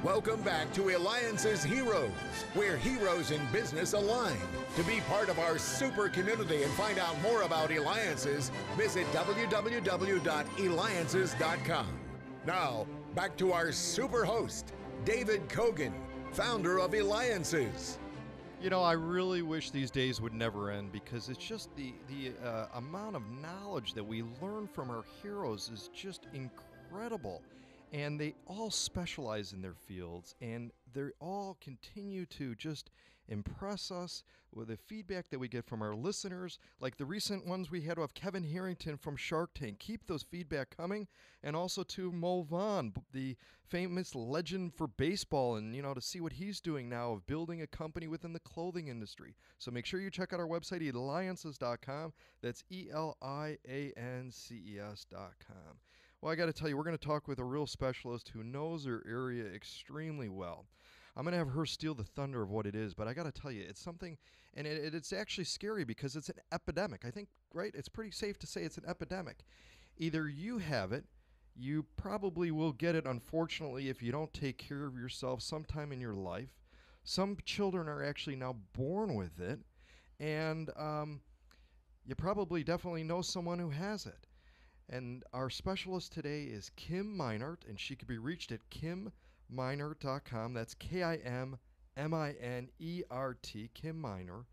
Welcome back to Eliances Heroes, where heroes in business align. To be part of our super community and find out more about Eliances, visit www.Eliances.com. Now, back to our super host, David Kogan, founder of Eliances. You know, I really wish these days would never end, because it's just the amount of knowledge that we learn from our heroes is just incredible. And they all specialize in their fields, and they all continue to just impress us with the feedback that we get from our listeners, like the recent ones we had of Kevin Harrington from Shark Tank. Keep those feedback coming. And also to Mo Vaughn, the famous legend for baseball, and, you know, to see what he's doing now of building a company within the clothing industry. So make sure you check out our website, Eliances.com. That's Eliances.com. Well, I got to tell you, we're going to talk with a real specialist who knows her area extremely well. I'm going to have her steal the thunder of what it is, but I got to tell you, it's something, and it's actually scary because it's an epidemic. I think, right, it's pretty safe to say it's an epidemic. Either you have it, you probably will get it, unfortunately, if you don't take care of yourself sometime in your life. Some children are actually now born with it, and you probably definitely know someone who has it. And our specialist today is Kim Minert, and she can be reached at KimMinert.com. That's KIMMINERT, Kim Minert.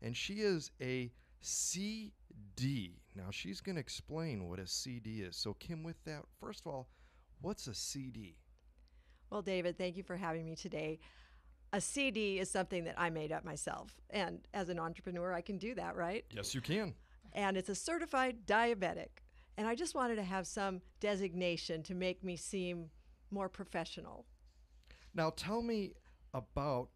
And she is a CD. Now, she's going to explain what a CD is. So, Kim, with that, first of all, what's a CD? Well, David, thank you for having me today. A CD is something that I made up myself. And as an entrepreneur, I can do that, right? Yes, you can. And it's a certified diabetic. And I just wanted to have some designation to make me seem more professional. Now, tell me about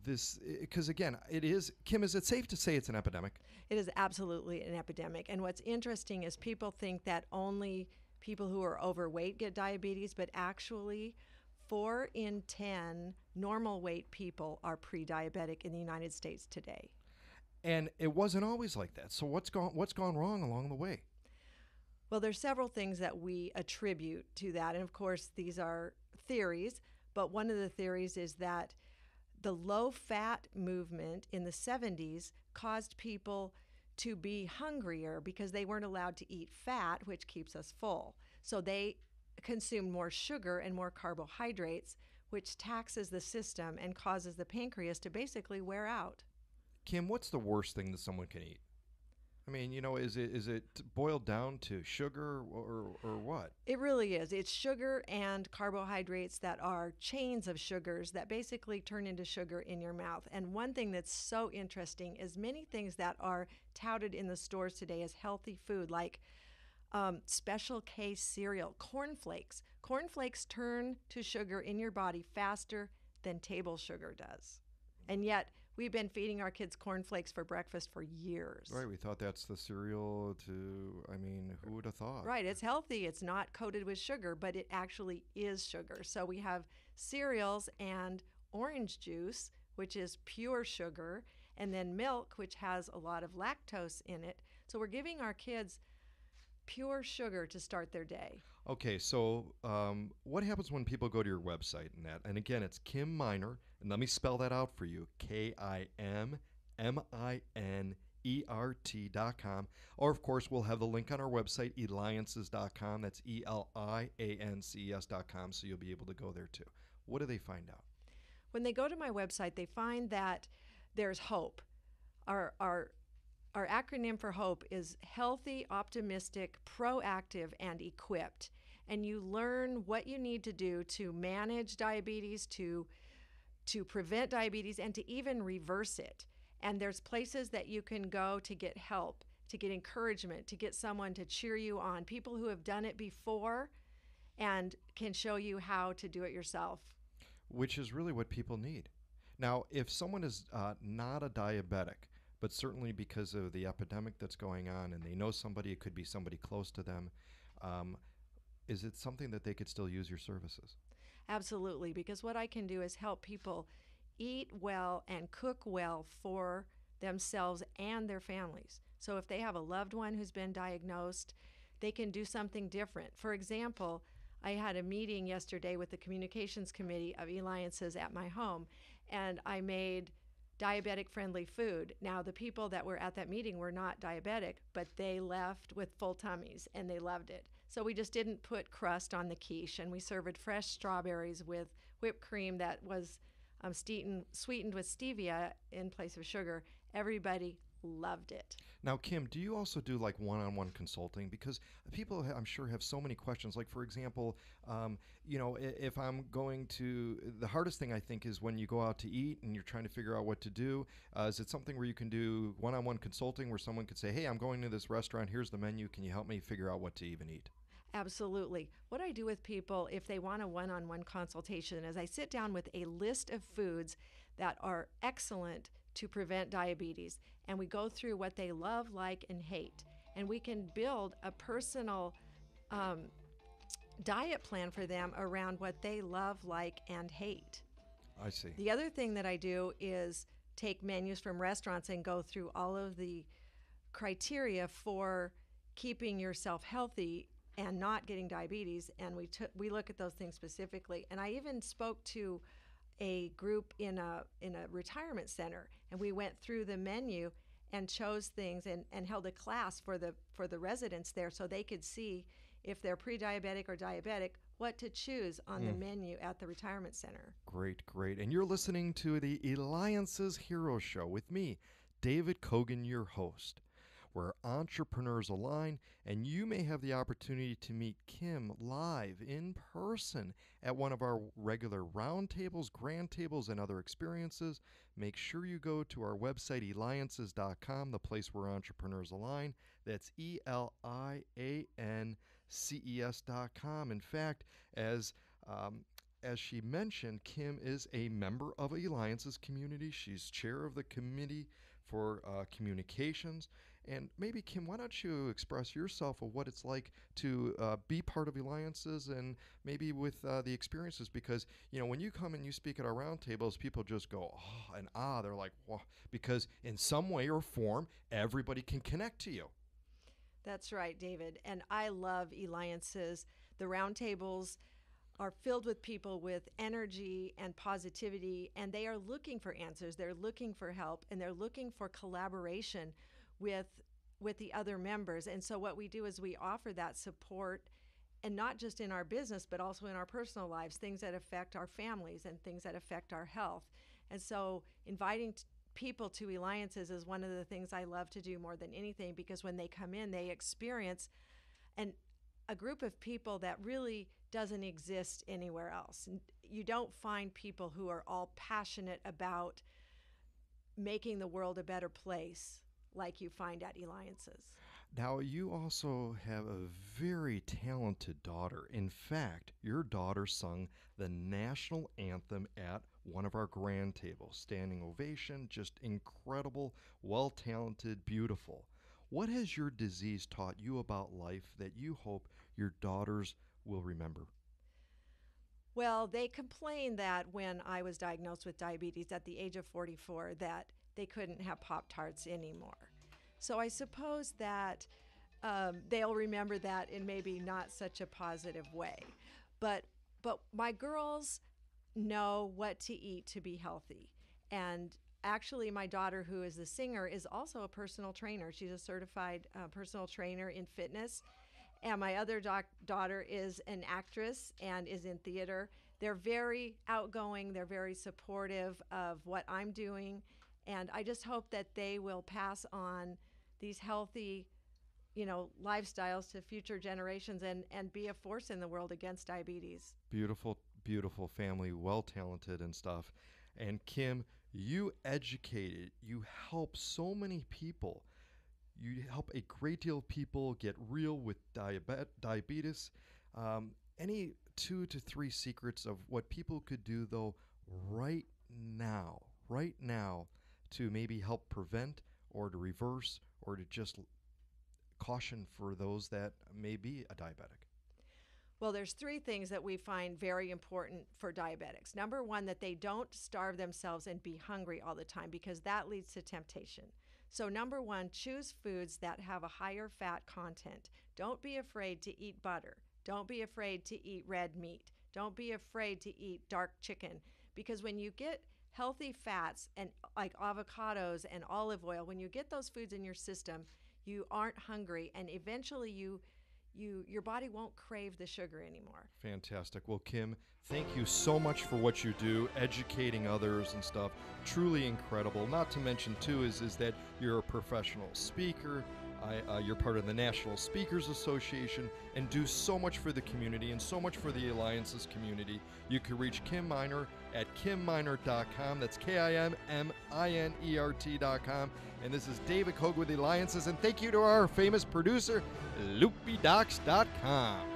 this, because again, it is, Kim, is it safe to say it's an epidemic? It is absolutely an epidemic. And what's interesting is people think that only people who are overweight get diabetes, but actually 4 in 10 normal weight people are pre-diabetic in the United States today. And it wasn't always like that. So what's gone wrong along the way? Well, there's several things that we attribute to that. And of course, these are theories. But one of the theories is that the low-fat movement in the 70s caused people to be hungrier because they weren't allowed to eat fat, which keeps us full. So they consumed more sugar and more carbohydrates, which taxes the system and causes the pancreas to basically wear out. Kim, what's the worst thing that someone can eat? I mean, you know, is it boiled down to sugar or what? It really is. It's sugar and carbohydrates that are chains of sugars that basically turn into sugar in your mouth. And one thing that's so interesting is many things that are touted in the stores today as healthy food, like Special K cereal, cornflakes. Cornflakes turn to sugar in your body faster than table sugar does. And yet, we've been feeding our kids cornflakes for breakfast for years. Right, we thought that's the cereal who would have thought? Right, it's healthy. It's not coated with sugar, but it actually is sugar. So we have cereals and orange juice, which is pure sugar, and then milk, which has a lot of lactose in it. So we're giving our kids pure sugar to start their day. Okay, so what happens when people go to your website and that? And again, it's Kim Minert, and let me spell that out for you: KIMMINERT.com. Or, of course, we'll have the link on our website, Eliances.com. That's ELIANCES.com, so you'll be able to go there too. What do they find out? When they go to my website, they find that there's hope. Our acronym for HOPE is healthy, optimistic, proactive, and equipped. And you learn what you need to do to manage diabetes, to prevent diabetes, and to even reverse it. And there's places that you can go to get help, to get encouragement, to get someone to cheer you on, people who have done it before and can show you how to do it yourself. Which is really what people need. Now, if someone is not a diabetic, but certainly because of the epidemic that's going on and they know somebody, it could be somebody close to them, is it something that they could still use your services? Absolutely, because what I can do is help people eat well and cook well for themselves and their families. So if they have a loved one who's been diagnosed, they can do something different. For example, I had a meeting yesterday with the communications committee of Eliances at my home, and I made diabetic friendly food. Now, the people that were at that meeting were not diabetic, but they left with full tummies and they loved it. So we just didn't put crust on the quiche, and we served fresh strawberries with whipped cream that was sweetened with stevia in place of sugar. Everybody loved it. Now, Kim, do you also do like one-on-one consulting? Because people, I'm sure, have so many questions. Like, for example, if I'm going to, the hardest thing I think is when you go out to eat and you're trying to figure out what to do. Is it something where you can do one-on-one consulting where someone could say, hey, I'm going to this restaurant, here's the menu, can you help me figure out what to even eat? Absolutely. What I do with people, if they want a one-on-one consultation, is I sit down with a list of foods that are excellent to prevent diabetes, and we go through what they love, like, and hate. And we can build a personal diet plan for them around what they love, like, and hate. I see. The other thing that I do is take menus from restaurants and go through all of the criteria for keeping yourself healthy and not getting diabetes, and we look at those things specifically. And I even spoke to a group in a retirement center, and we went through the menu and chose things and held a class for the residents there so they could see if they're pre-diabetic or diabetic, what to choose on the menu at the retirement center. Great, great. And you're listening to the Eliances Hero Show with me, David Kogan, your host, where entrepreneurs align, and you may have the opportunity to meet Kim live in person at one of our regular roundtables, grand tables, and other experiences. Make sure you go to our website, Eliances.com, the place where entrepreneurs align. That's ELIANCES.com. In fact, as she mentioned, Kim is a member of Eliances community. She's chair of the committee for communications. And maybe, Kim, why don't you express yourself of what it's like to be part of Eliances, and maybe with the experiences, because, when you come and you speak at our roundtables, people just go, oh, and ah, they're like, wow, because in some way or form, everybody can connect to you. That's right, David. And I love Eliances. The roundtables are filled with people with energy and positivity, and they are looking for answers. They're looking for help, and they're looking for collaboration with the other members. And so what we do is we offer that support, and not just in our business, but also in our personal lives, things that affect our families and things that affect our health. And so inviting people to Eliances is one of the things I love to do more than anything, because when they come in, they experience a group of people that really doesn't exist anywhere else. You don't find people who are all passionate about making the world a better place like you find at Eliances. Now, you also have a very talented daughter. In fact, your daughter sung the national anthem at one of our grand tables. Standing ovation, just incredible, well-talented, beautiful. What has your disease taught you about life that you hope your daughters will remember? Well, they complained that when I was diagnosed with diabetes at the age of 44, that they couldn't have Pop-Tarts anymore. So I suppose that they'll remember that in maybe not such a positive way. But my girls know what to eat to be healthy. And actually, my daughter, who is the singer, is also a personal trainer. She's a certified personal trainer in fitness. And my other daughter is an actress and is in theater. They're very outgoing. They're very supportive of what I'm doing. And I just hope that they will pass on these healthy, lifestyles to future generations and be a force in the world against diabetes. Beautiful, beautiful family, well-talented and stuff. And Kim, you educated, you help so many people. You help a great deal of people get real with diabetes. Any 2 to 3 secrets of what people could do, though, right now, to maybe help prevent or to reverse or to just caution for those that may be a diabetic? Well, there's 3 things that we find very important for diabetics. Number 1, that they don't starve themselves and be hungry all the time, because that leads to temptation. So number 1, choose foods that have a higher fat content. Don't be afraid to eat butter. Don't be afraid to eat red meat. Don't be afraid to eat dark chicken, because when you get healthy fats and like avocados and olive oil, when you get those foods in your system, you aren't hungry, and eventually your body won't crave the sugar anymore. Fantastic. Well, Kim, thank you so much for what you do, educating others and stuff. Truly incredible. Not to mention, too, is that you're a professional speaker. You're part of the National Speakers Association and do so much for the community and so much for the Eliances community. You can reach Kim Minert at KimMinert.com. That's KimMinert.com. And this is David Koch with Eliances. And thank you to our famous producer, LoopyDocs.com.